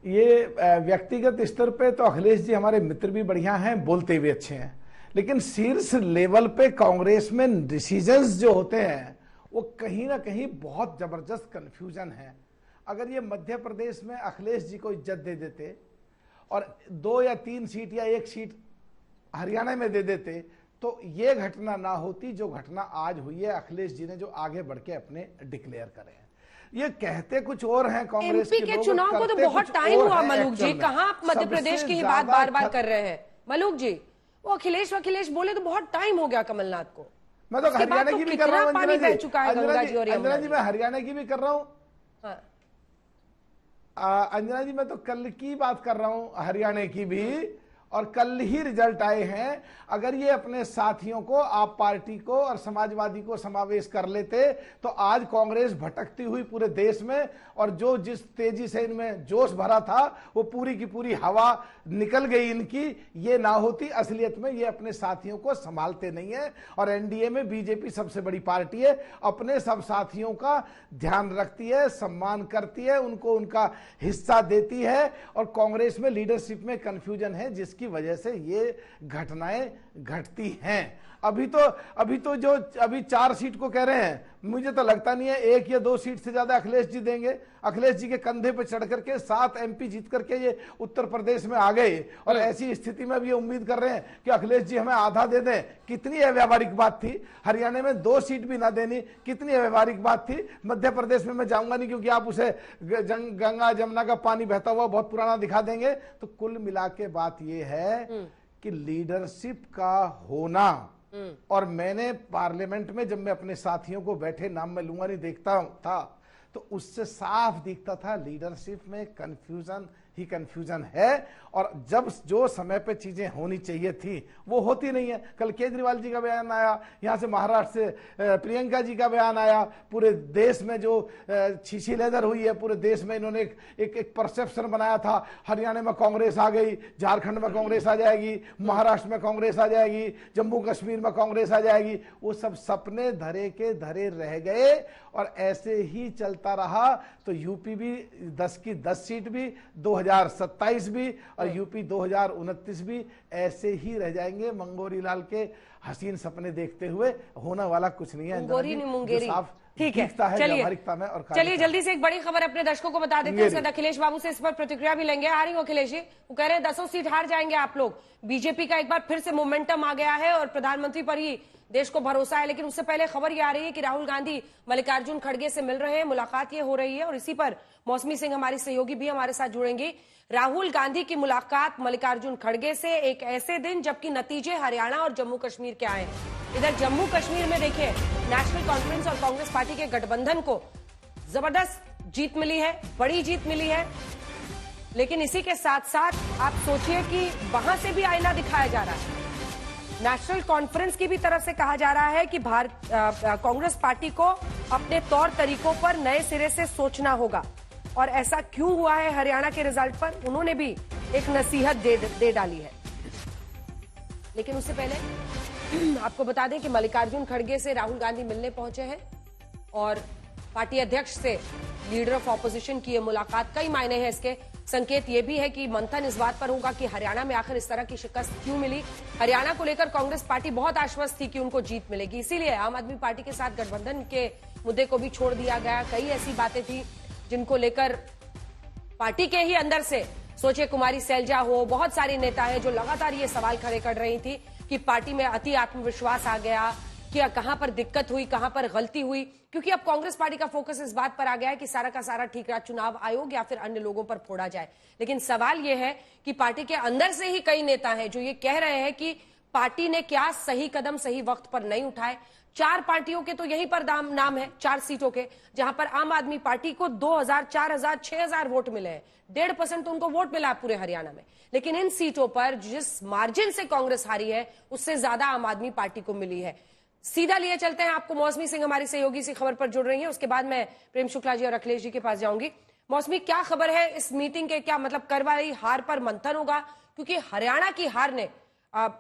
ये व्यक्तिगत स्तर पे तो अखिलेश जी हमारे मित्र भी बढ़िया हैं, बोलते भी अच्छे हैं, लेकिन शीर्ष लेवल पे कांग्रेस में डिसीजंस जो होते हैं वो कहीं ना कहीं बहुत जबरदस्त कंफ्यूजन है। अगर ये मध्य प्रदेश में अखिलेश जी को इज्जत दे देते और 2 या 3 सीट या 1 सीट हरियाणा में दे देते तो ये घटना ना होती जो घटना आज हुई है। अखिलेश जी ने जो आगे बढ़ के अपने डिक्लेयर करे हैं, ये कहते कुछ और हैं कांग्रेस एमपी के चुनाव को तो बहुत टाइम हुआ मलुक जी, कहां आप मध्य प्रदेश की ही बात बार बार कर रहे हैं? मलुक जी, वो अखिलेश बोले तो बहुत टाइम हो गया कमलनाथ को। मैं तो हरियाणा की भी कर रहा हूँ अंजना जी, अंजना जी मैं हरियाणा की भी कर रहा हूँ। अंजना जी मैं तो कल की बात कर रहा हूँ हरियाणा की भी, और कल ही रिजल्ट आए हैं। अगर ये अपने साथियों को, आप पार्टी को और समाजवादी को समावेश कर लेते तो आज कांग्रेस भटकती हुई पूरे देश में, और जो जिस तेजी से इनमें जोश भरा था वो पूरी की पूरी हवा निकल गई इनकी, ये ना होती। असलियत में ये अपने साथियों को संभालते नहीं है, और एनडीए में बीजेपी सबसे बड़ी पार्टी है, अपने सब साथियों का ध्यान रखती है, सम्मान करती है, उनको उनका हिस्सा देती है, और कांग्रेस में लीडरशिप में कंफ्यूजन है जिसकी वजह से ये घटनाएं घटती हैं। अभी तो जो अभी 4 सीट को कह रहे हैं, मुझे तो लगता नहीं है 1 या 2 सीट से ज्यादा अखिलेश जी देंगे। अखिलेश जी के कंधे पर चढ़ करके 7 एमपी जीत करके ये उत्तर प्रदेश में आ गए, और ऐसी स्थिति में भी ये उम्मीद कर रहे हैं कि अखिलेश जी हमें आधा दे दें। कितनी अव्यावहारिक बात थी। हरियाणा में 2 सीट भी ना देनी, कितनी अव्यावहारिक बात थी। मध्य प्रदेश में मैं जाऊंगा नहीं, क्योंकि आप उसे गंगा जमुना का पानी बहता हुआ बहुत पुराना दिखा देंगे। तो कुल मिला के बात यह है कि लीडरशिप का होना, और मैंने पार्लियामेंट में जब मैं अपने साथियों को बैठे, नाम में लूंगा नहीं, देखता था तो उससे साफ दिखता था लीडरशिप में कंफ्यूजन ही कंफ्यूजन है, और जब जो समय पे चीजें होनी चाहिए थी वो होती नहीं है। कल केजरीवाल जी का बयान आया, यहाँ से महाराष्ट्र से प्रियंका जी का बयान आया, पूरे देश में जो छीछी लेदर हुई है, पूरे देश में इन्होंने एक परसेप्शन बनाया था, हरियाणा में कांग्रेस आ गई, झारखंड में कांग्रेस आ जाएगी, महाराष्ट्र में कांग्रेस आ जाएगी, जम्मू कश्मीर में कांग्रेस आ जाएगी। वो सब सपने धरे के धरे रह गए, और ऐसे ही चलता रहा तो यूपी भी 10 की 10 सीट भी, 2027 भी, और यूपी 2029 भी ऐसे ही रह जाएंगे। मंगोरी लाल के हसीन सपने देखते हुए होने वाला कुछ नहीं है। मंगोरी नहीं मुंगेरी, ठीक है। चलिए जल्दी से एक बड़ी खबर अपने दर्शकों को बता देते हैं, उसके बाद अखिलेश बाबू से इस पर प्रतिक्रिया भी लेंगे। आ रही हूँ अखिलेश जी, वो कह रहे हैं 10 सीट हार जाएंगे आप लोग। बीजेपी का एक बार फिर से मोमेंटम आ गया है और प्रधानमंत्री पर ही देश को भरोसा है। लेकिन उससे पहले खबर ये आ रही है कि राहुल गांधी मल्लिकार्जुन खड़गे से मिल रहे हैं, मुलाकात ये हो रही है, और इसी पर मौसमी सिंह हमारी सहयोगी भी हमारे साथ जुड़ेंगी। राहुल गांधी की मुलाकात मल्लिकार्जुन खड़गे से एक ऐसे दिन जबकि नतीजे हरियाणा और जम्मू कश्मीर के आए। इधर जम्मू कश्मीर में देखिए, नेशनल कॉन्फ्रेंस और कांग्रेस पार्टी के गठबंधन को जबरदस्त जीत मिली है, बड़ी जीत मिली है। लेकिन इसी के साथ साथ आप सोचिए कि वहां से भी आईना दिखाया जा रहा है। नेशनल कॉन्फ्रेंस की भी तरफ से कहा जा रहा है कि कांग्रेस पार्टी को अपने तौर तरीकों पर नए सिरे से सोचना होगा, और ऐसा क्यों हुआ है हरियाणा के रिजल्ट पर उन्होंने भी एक नसीहत दे डाली है। लेकिन उससे पहले आपको बता दें कि मल्लिकार्जुन खड़गे से राहुल गांधी मिलने पहुंचे हैं, और पार्टी अध्यक्ष से लीडर ऑफ ऑपोजिशन की यह मुलाकात। कई मायने हैं इसके। संकेत यह भी है कि मंथन इस बात पर होगा कि हरियाणा में आखिर इस तरह की शिकस्त क्यों मिली। हरियाणा को लेकर कांग्रेस पार्टी बहुत आश्वस्त थी कि उनको जीत मिलेगी, इसीलिए आम आदमी पार्टी के साथ गठबंधन के मुद्दे को भी छोड़ दिया गया। कई ऐसी बातें थी जिनको लेकर पार्टी के ही अंदर से, सोचिए कुमारी सैलजा हो, बहुत सारे नेता हैं जो लगातार ये सवाल खड़े कर रही थी कि पार्टी में अति आत्मविश्वास आ गया, कि कहां पर दिक्कत हुई, कहां पर गलती हुई। क्योंकि अब कांग्रेस पार्टी का फोकस इस बात पर आ गया है कि सारा का सारा ठीकरा चुनाव आयोग या फिर अन्य लोगों पर फोड़ा जाए। लेकिन सवाल यह है कि पार्टी के अंदर से ही कई नेता हैं जो ये कह रहे हैं कि पार्टी ने क्या सही कदम सही वक्त पर नहीं उठाए। 4 पार्टियों के तो यहीं पर नाम है, 4 सीटों के, जहां पर आम आदमी पार्टी को 2000, 4000, 6000 वोट मिले हैं। 1.5% तो उनको वोट मिला है पूरे हरियाणा में। लेकिन इन सीटों पर जिस मार्जिन से कांग्रेस हारी है उससे ज्यादा आम आदमी पार्टी को मिली है। सीधा लिए चलते हैं, आपको मौसमी सिंह हमारी सहयोगी सी खबर पर जुड़ रही है, उसके बाद मैं प्रेम शुक्ला जी और अखिलेश जी के पास जाऊंगी। मौसमी, क्या खबर है इस मीटिंग के? क्या मतलब करवाई हार पर मंथन होगा? क्योंकि हरियाणा की हार ने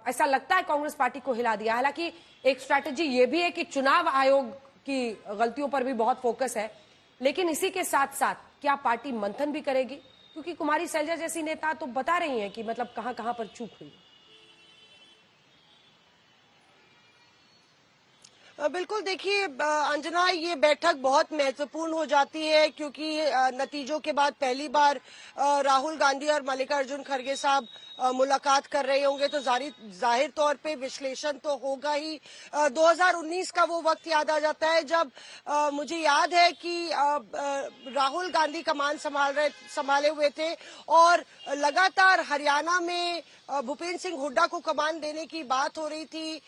ऐसा लगता है कांग्रेस पार्टी को हिला दिया। हालांकि एक स्ट्रैटेजी ये भी है कि चुनाव आयोग की गलतियों पर भी बहुत फोकस है, लेकिन इसी के साथ साथ क्या पार्टी मंथन भी करेगी? क्योंकि कुमारी सैलजा जैसी नेता तो बता रही हैं कि मतलब कहां कहां पर चूक हुई। बिल्कुल, देखिए अंजना, ये बैठक बहुत महत्वपूर्ण हो जाती है क्योंकि नतीजों के बाद पहली बार राहुल गांधी और मल्लिकार्जुन खड़गे साहब मुलाकात कर रहे होंगे, तो जाहिर तौर पे विश्लेषण तो होगा ही। 2019 का वो वक्त याद आ जाता है जब मुझे याद है कि राहुल गांधी कमान संभाले हुए थे और लगातार हरियाणा में भूपेंद्र सिंह हुड्डा को कमान देने की बात हो रही थी,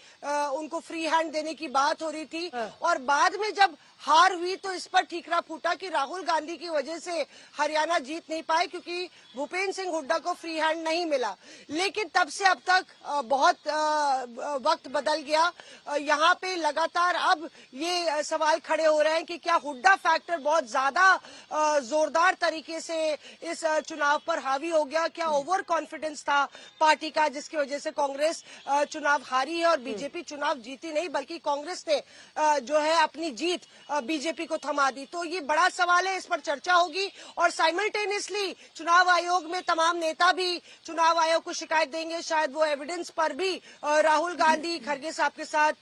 उनको फ्री हैंड देने की बात हो रही थी। और बाद में जब हार हुई तो इस पर ठीकरा फूटा कि राहुल गांधी की वजह से हरियाणा जीत नहीं पाए क्योंकि भूपेंद्र सिंह हुड्डा को फ्री हैंड नहीं मिला। लेकिन तब से अब तक बहुत वक्त बदल गया। यहाँ पे लगातार अब ये सवाल खड़े हो रहे हैं कि क्या हुड्डा फैक्टर बहुत ज्यादा जोरदार तरीके से इस चुनाव पर हावी हो गया, क्या ओवर कॉन्फिडेंस था पार्टी का जिसकी वजह से कांग्रेस चुनाव हारी है और बीजेपी चुनाव जीती नहीं, बल्कि कांग्रेस ने जो है अपनी जीत बीजेपी को थमा दी। तो ये बड़ा सवाल है, इस पर चर्चा होगी और साइमल्टेनियसली चुनाव आयोग में तमाम नेता भी चुनाव आयोग को शिकायत देंगे। शायद वो एविडेंस पर भी राहुल गांधी खड़गे साहब के साथ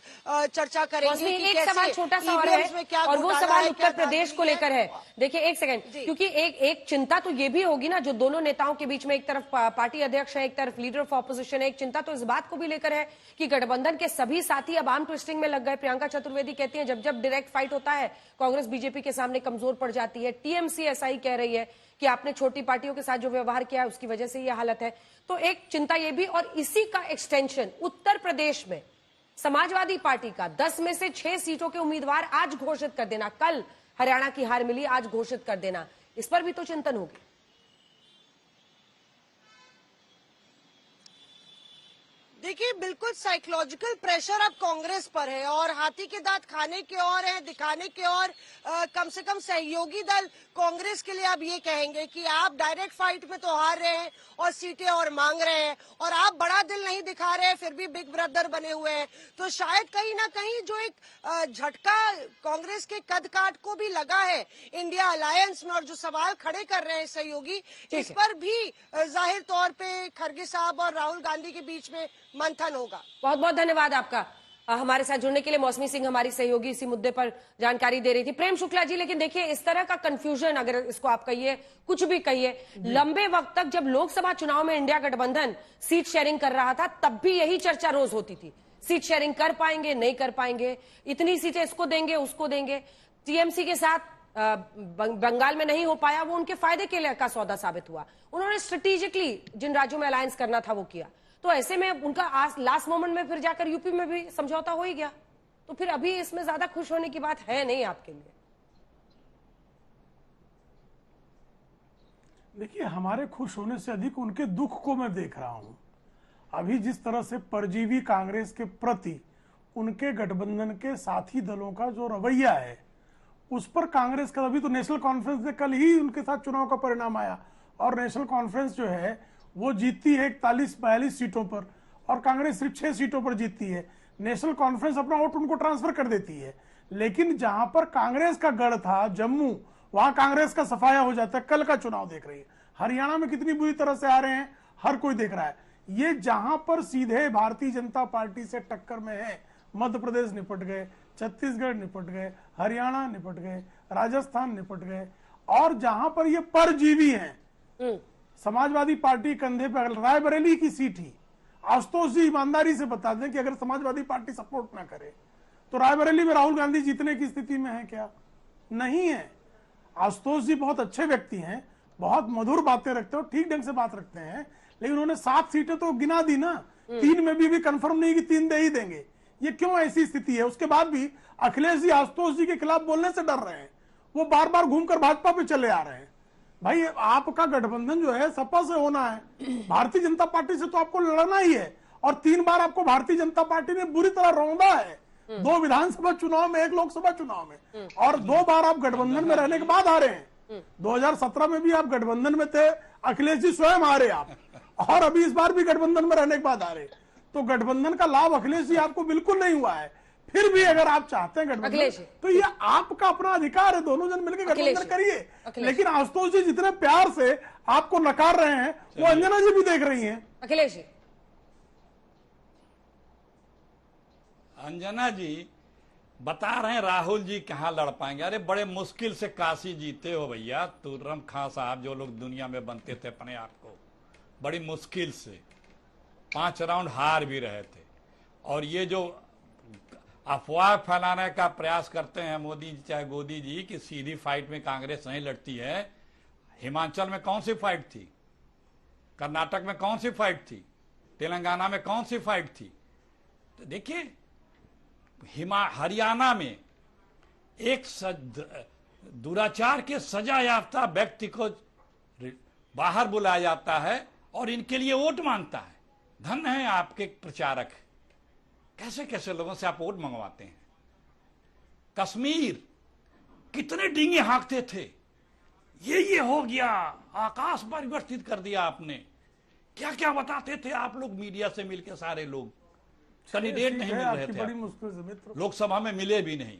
चर्चा करेंगे। एक सवाल छोटा सा और है और वो सवाल उत्तर प्रदेश को लेकर है। देखिए एक सेकंड, क्योंकि एक चिंता तो ये भी होगी ना, जो दोनों नेताओं के बीच में एक तरफ पार्टी अध्यक्ष है, एक तरफ लीडर ऑफ ऑपोजिशन है, एक चिंता तो इस बात को भी लेकर है कि गठबंधन के सभी साथी अब आर्म ट्विस्टिंग में लग गए। प्रियंका चतुर्वेदी कहती है जब डायरेक्ट फाइट होता है कांग्रेस बीजेपी के सामने कमजोर पड़ जाती है। टीएमसी ऐसा ही कह रही है कि आपने छोटी पार्टियों के साथ जो व्यवहार किया है उसकी वजह से यह हालत है। तो एक चिंता यह भी, और इसी का एक्सटेंशन उत्तर प्रदेश में समाजवादी पार्टी का 10 में से 6 सीटों के उम्मीदवार आज घोषित कर देना। कल हरियाणा की हार मिली, आज घोषित कर देना, इस पर भी तो चिंतन होगी। देखिए बिल्कुल साइकोलॉजिकल प्रेशर अब कांग्रेस पर है और हाथी के दांत खाने के और है, दिखाने के और कम से कम सहयोगी दल कांग्रेस के लिए अब ये कहेंगे कि आप डायरेक्ट फाइट में तो हार रहे हैं और सीटें और मांग रहे हैं और आप बड़ा दिल नहीं दिखा रहे हैं, फिर भी बिग ब्रदर बने हुए हैं। तो शायद कहीं ना कहीं जो एक झटका कांग्रेस के कद काठ को भी लगा है इंडिया अलायंस में और जो सवाल खड़े कर रहे हैं सहयोगी, इस पर भी जाहिर तौर पे खड़गे साहब और राहुल गांधी के बीच में मंथन होगा। बहुत बहुत धन्यवाद आपका हमारे साथ जुड़ने के लिए। मौसमी सिंह हमारी सहयोगी इसी मुद्दे पर जानकारी दे रही थी। प्रेम शुक्ला जी, लेकिन देखिए इस तरह का कंफ्यूजन, अगर इसको आप कहिए कुछ भी कहिए, लंबे वक्त तक जब लोकसभा चुनाव में इंडिया गठबंधन सीट शेयरिंग कर रहा था तब भी यही चर्चा रोज होती थी, सीट शेयरिंग कर पाएंगे नहीं कर पाएंगे, इतनी सीटें इसको देंगे उसको देंगे। टीएमसी के साथ बंगाल में नहीं हो पाया, वो उनके फायदे के लिए का सौदा साबित हुआ। उन्होंने स्ट्रेटेजिकली जिन राज्यों में अलायंस करना था वो किया, तो ऐसे में उनका लास्ट मोमेंट में फिर जाकर यूपी में भी समझौता हो ही गया। तो फिर अभी इसमें ज्यादा खुश होने की बात है नहीं आपके लिए। देखिए हमारे खुश होने से अधिक उनके दुख को मैं देख रहा हूं। अभी जिस तरह से परजीवी कांग्रेस के प्रति उनके गठबंधन के साथी दलों का जो रवैया है उस पर कांग्रेस का, अभी तो नेशनल कॉन्फ्रेंस में कल ही उनके साथ चुनाव का परिणाम आया और नेशनल कॉन्फ्रेंस जो है वो जीतती है 41-42 सीटों पर और कांग्रेस सिर्फ 6 सीटों पर जीतती है। नेशनल कॉन्फ्रेंस अपना वोट उनको ट्रांसफर कर देती है, लेकिन जहां पर कांग्रेस का गढ़ था जम्मू, वहां कांग्रेस का सफाया हो जाता है। कल का चुनाव देख रही है, हरियाणा में कितनी बुरी तरह से आ रहे हैं हर कोई देख रहा है। ये जहां पर सीधे भारतीय जनता पार्टी से टक्कर में है, मध्य प्रदेश निपट गए, छत्तीसगढ़ निपट गए, हरियाणा निपट गए, राजस्थान निपट गए, और जहां पर ये परजीवी हैं समाजवादी पार्टी कंधे पर, रायबरेली की सीट ही आशुतोष जी ईमानदारी से बता दें कि अगर समाजवादी पार्टी सपोर्ट ना करे तो रायबरेली में राहुल गांधी जीतने की स्थिति में है क्या? नहीं है। आशुतोष जी बहुत अच्छे व्यक्ति हैं, बहुत मधुर बातें रखते हो, ठीक ढंग से बात रखते हैं, लेकिन उन्होंने 7 सीटें तो गिना दी ना, 3 में भी कंफर्म नहीं कि 3 दे ही देंगे। ये क्यों ऐसी स्थिति है? उसके बाद भी अखिलेश जी आशुतोष जी के खिलाफ बोलने से डर रहे हैं, वो बार बार घूमकर भाजपा पे चले आ रहे हैं। भाई आपका गठबंधन जो है सपा से होना है, भारतीय जनता पार्टी से तो आपको लड़ना ही है, और 3 बार आपको भारतीय जनता पार्टी ने बुरी तरह रौंदा है, 2 विधानसभा चुनाव में, 1 लोकसभा चुनाव में, और 2 बार आप गठबंधन में रहने के बाद हारे हैं। 2017 में भी आप गठबंधन में थे, अखिलेश जी स्वयं हारे आप, और अभी इस बार भी गठबंधन में रहने के बाद हारे। तो गठबंधन का लाभ अखिलेश जी आपको बिल्कुल नहीं हुआ है। फिर भी अगर आप चाहते हैं गठबंधन, तो ये आपका अपना अधिकार है, दोनों जन मिलकर गठबंधन करिए। लेकिन आशुतोष जी जितने प्यार से आपको नकार रहे हैं वो अंजना जी भी देख रही हैं। अखिलेश जी, अंजना जी बता रहे हैं राहुल जी कहां लड़ पाएंगे। अरे बड़े मुश्किल से काशी जीते हो भैया, तुर्रम खां साहब जो लोग दुनिया में बनते थे अपने आप को, बड़ी मुश्किल से 5 राउंड हार भी रहे थे। और ये जो अफवाह फैलाने का प्रयास करते हैं मोदी जी चाहे गोदी जी कि सीधी फाइट में कांग्रेस नहीं लड़ती है, हिमाचल में कौन सी फाइट थी, कर्नाटक में कौन सी फाइट थी, तेलंगाना में कौन सी फाइट थी? तो देखिए हरियाणा में एक दुराचार के सजा याफ्ता व्यक्ति को बाहर बुलाया जाता है और इनके लिए वोट मांगता है। धन है आपके प्रचारक, कैसे कैसे लोगों से आप वोट मंगवाते हैं। कश्मीर कितने डींगे हाँकते थे, ये हो गया, आकाश परिवर्तित कर दिया आपने। क्या क्या बताते थे आप लोग मीडिया से मिलकर, सारे लोग कैंडिडेट नहीं मिल रहे थे, बड़ी मुश्किल से मित्र। लोकसभा में मिले भी नहीं,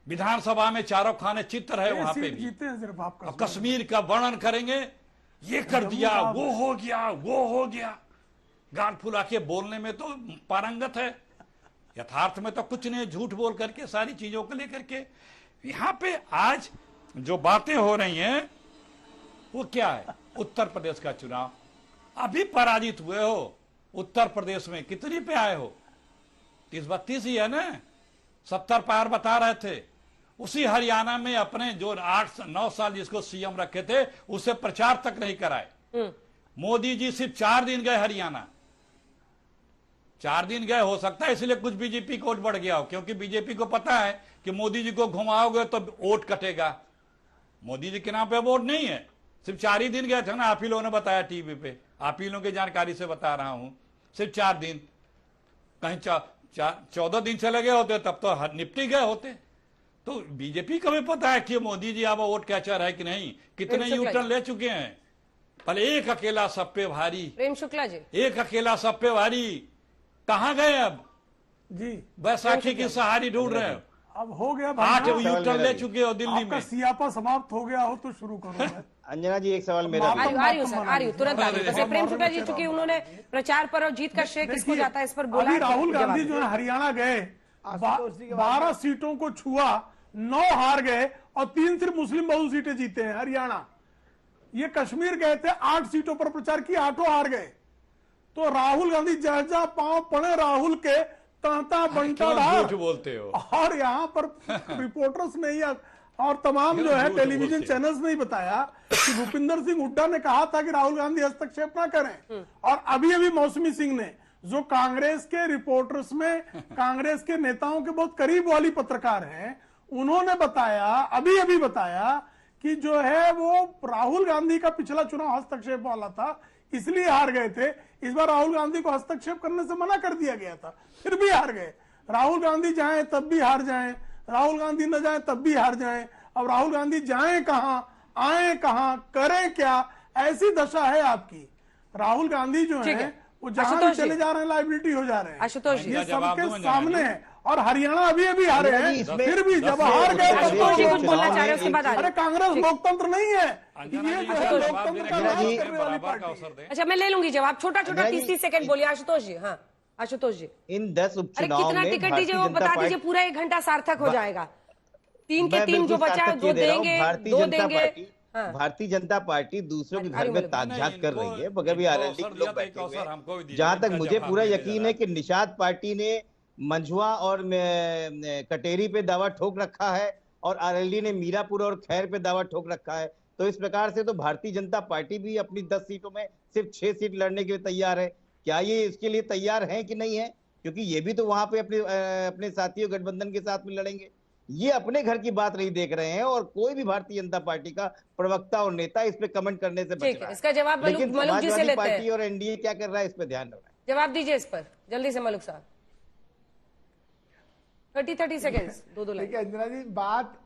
विधानसभा में चारों खाने चित्र है वहां पे भी। जीते हैं सिर्फ आप अब कश्मीर का वर्णन करेंगे, ये कर दिया, वो हो गया, वो हो गया। गाल फुला के बोलने में तो पारंगत है, यथार्थ में तो कुछ नहीं, झूठ बोल करके सारी चीजों को लेकर के। यहां पे आज जो बातें हो रही हैं वो क्या है? उत्तर प्रदेश का चुनाव, अभी पराजित हुए हो उत्तर प्रदेश में, कितनी पे आए हो? 30-32 ही है ना, 70 पार बता रहे थे। उसी हरियाणा में अपने जो 8-9 साल जिसको सीएम रखे थे उसे प्रचार तक नहीं कराए। मोदी जी सिर्फ 4 दिन गए हरियाणा, 4 दिन गए, हो सकता है इसलिए कुछ बीजेपी को वोट बढ़ गया हो, क्योंकि बीजेपी को पता है कि मोदी जी को घुमाओगे तो वोट कटेगा। मोदी जी के नाम पे वोट नहीं है, सिर्फ 4 ही दिन गए थे ना, आप ही लोगों ने बताया टीवी पे, आप ही लोगों की जानकारी से बता रहा हूं, सिर्फ 4 दिन। कहीं 14 दिन चले गए होते तब तो निपटी गए होते। तो बीजेपी को भी पता है कि मोदी जी अब वोट कैचर है कि नहीं, कितने यू टर्न ले चुके हैं। पहले एक अकेला सब पे भारी, प्रेम शुक्ला जी, एक अकेला सब पे भारी, कहां गए अब जी? बैसाखी की सहारी ढूंढ रहे हो। अब हो गया, 8 यू टर्न ले चुके हो दिल्ली में। सियापा समाप्त हो गया हो तो शुरू करो। अंजना जी एक सवाल मेरा भी। आ रही हूँ सर, आ रही हूँ, तुरंत आ रही हूँ। वैसे प्रेम शुक्ला जी, चूंकि उन्होंने प्रचार पर और जीत का श्रेय किसको जाता है इस पर बोला। राहुल गांधी जो है हरियाणा गए, 12 सीटों को छुआ, 9 हार गए और 3 सिर्फ मुस्लिम बहुल सीटें जीते हैं हरियाणा। ये कश्मीर गए थे, 8 सीटों पर प्रचार किया, 8 हार गए। तो राहुल गांधी जहाँ पांव पड़े राहुल के तांता बंटा डाल बोलते हो। और यहाँ पर रिपोर्टर्स ने या और तमाम जो है टेलीविजन चैनल्स ने बताया कि भूपिंदर सिंह हुड्डा ने कहा था कि राहुल गांधी हस्तक्षेप ना करें। और अभी अभी मौसमी सिंह ने, जो कांग्रेस के रिपोर्टर्स में कांग्रेस के नेताओं के बहुत करीब वाली पत्रकार हैं, उन्होंने बताया, अभी अभी बताया कि जो है वो राहुल गांधी का पिछला चुनाव हस्तक्षेप वाला था, इसलिए हार गए थे। इस बार राहुल गांधी को हस्तक्षेप करने से मना कर दिया गया था, फिर भी हार गए। राहुल गांधी जाएं तब भी हार जाएं, राहुल गांधी न जाएं तब भी हार जाएं। अब राहुल गांधी जाएं कहां, आए कहां, करें क्या, ऐसी दशा है आपकी। राहुल गांधी जो है वो जहां भी चले जा रहे हैं लाइबिलिटी हो जा रहे हैं। आशुतोष जी, ये सबके सामने है। और हरियाणा अभी अभी हारे हैं, फिर भी जब हार गए आशुतोष जी कुछ बोलना चाह रहे हैं, उसके बाद अरे कांग्रेस लोकतंत्र नहीं है, ये जो है लोकतंत्र का नाश करने वाली पार्टी। अच्छा, मैं ले लूंगी जवाब, छोटा 30 सेकंड बोलिए आशुतोष जी। हाँ आशुतोष जी, इन 10 अरे उपचुनाव कितना में टिकट दीजिए वो बता दीजिए, पूरा 1 घंटा सार्थक हो जाएगा। 3 के 3 जो बचा, 2 देंगे, 2 देंगे। भारतीय जनता पार्टी दूसरों के घर में ताकझात कर रही है, मगर भी आरएलडी के लोग बैठे हुए हैं। जहां तक मुझे पूरा यकीन है कि निषाद पार्टी ने मंझुआ और कटेरी पे दावा ठोक रखा है और आरएलडी ने मीरापुर और खैर पे दावा ठोक रखा है। तो इस प्रकार से तो भारतीय जनता पार्टी भी अपनी 10 सीटों में सिर्फ 6 सीट लड़ने के लिए तैयार है। क्या ये इसके लिए तैयार है कि नहीं है? क्योंकि ये भी तो वहां पे अपने साथियों गठबंधन के साथ में लड़ेंगे। ये अपने घर की बात नहीं देख रहे हैं और कोई भी भारतीय जनता पार्टी का प्रवक्ता और नेता इस पे कमेंट करने से बच रहा है। इसका जवाब लेकिन मलुक जी से लेते हैं। पार्टी और एनडीए क्या कर रहा है इस पे ध्यान रखना है। जवाब दीजिए इस पर जल्दी से मलुक साहब, 30 सेकेंड्स, 2 लाइन। देखिए अंजना जी, बात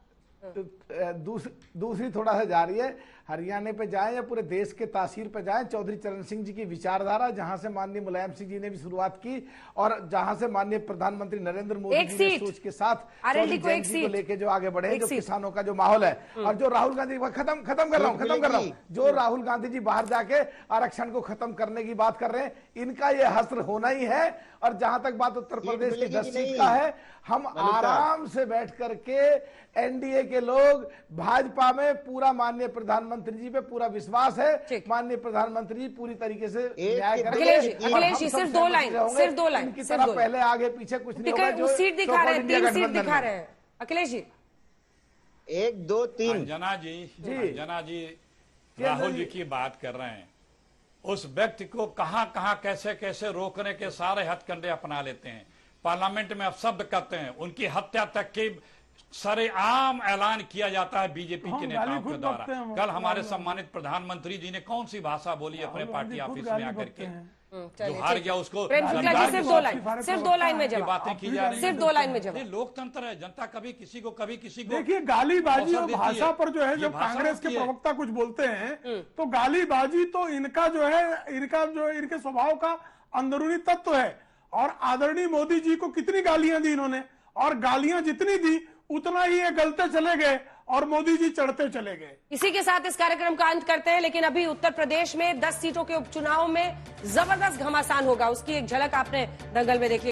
दूसरी थोड़ा सा जा रही है। हरियाणा पे जाएं या पूरे देश के तासीर पे जाएं, चौधरी चरण सिंह जी की विचारधारा, जहां से माननीय मुलायम सिंह जी ने भी शुरुआत की और जहां से माननीय प्रधानमंत्री नरेंद्र मोदी जी ने सोच के साथ चौधरी जयंत जी को लेके जो आगे बढ़े, जो किसानों का जो माहौल है, और जो राहुल गांधी खत्म कर रहा हूं, जो राहुल गांधी जी बाहर जाके आरक्षण को खत्म करने की बात कर रहे हैं, इनका ये हस्त्र होना ही है। और जहां तक बात उत्तर प्रदेश की 10 सीट का है, हम आराम से बैठ करके एनडीए के लोग, भाजपा में पूरा माननीय प्रधानमंत्री जी पे पूरा विश्वास है, माननीय प्रधानमंत्री जी पूरी तरीके से न्याय करेंगे। अखिलेश जी सिर्फ 2 लाइन, इनकी तरह पहले आगे पीछे कुछ नहीं होगा। जो सीट दिखा रहे हैं, 3 सीट दिखा रहे हैं अखिलेश जी। 1 2 3 जना जी राहुल जी की बात कर रहे हैं, उस व्यक्ति को कहां कैसे कैसे रोकने के सारे हथकंडे अपना लेते हैं। पार्लियामेंट में अब शब्द करते हैं, उनकी हत्या तक की सरेआम ऐलान किया जाता है बीजेपी के नेताओं गाली के खुद द्वारा। बकते हैं, कल हमारे सम्मानित प्रधानमंत्री जी ने कौन सी भाषा बोली अपने पार्टी ऑफिस में आकर के, जो हार गया उसको प्रेम शुक्ला जी सिर्फ दो लाइन में जवाब, बातें की जा रही सिर्फ 2 लाइन में जवाब। ये लोकतंत्र है, जनता कभी किसी को देखिए गालीबाजी और भाषा पर जो है जब कांग्रेस के प्रवक्ता कुछ बोलते हैं तो गालीबाजी तो इनका जो है इनके स्वभाव का अंदरूनी तत्व है। और आदरणीय मोदी जी को कितनी गालियां दी इन्होंने, और गालियां जितनी दी उतना ही ये गलते चले गए और मोदी जी चढ़ते चले गए। इसी के साथ इस कार्यक्रम का अंत करते हैं, लेकिन अभी उत्तर प्रदेश में 10 सीटों के उपचुनाव में जबरदस्त घमासान होगा, उसकी एक झलक आपने दंगल में देखी।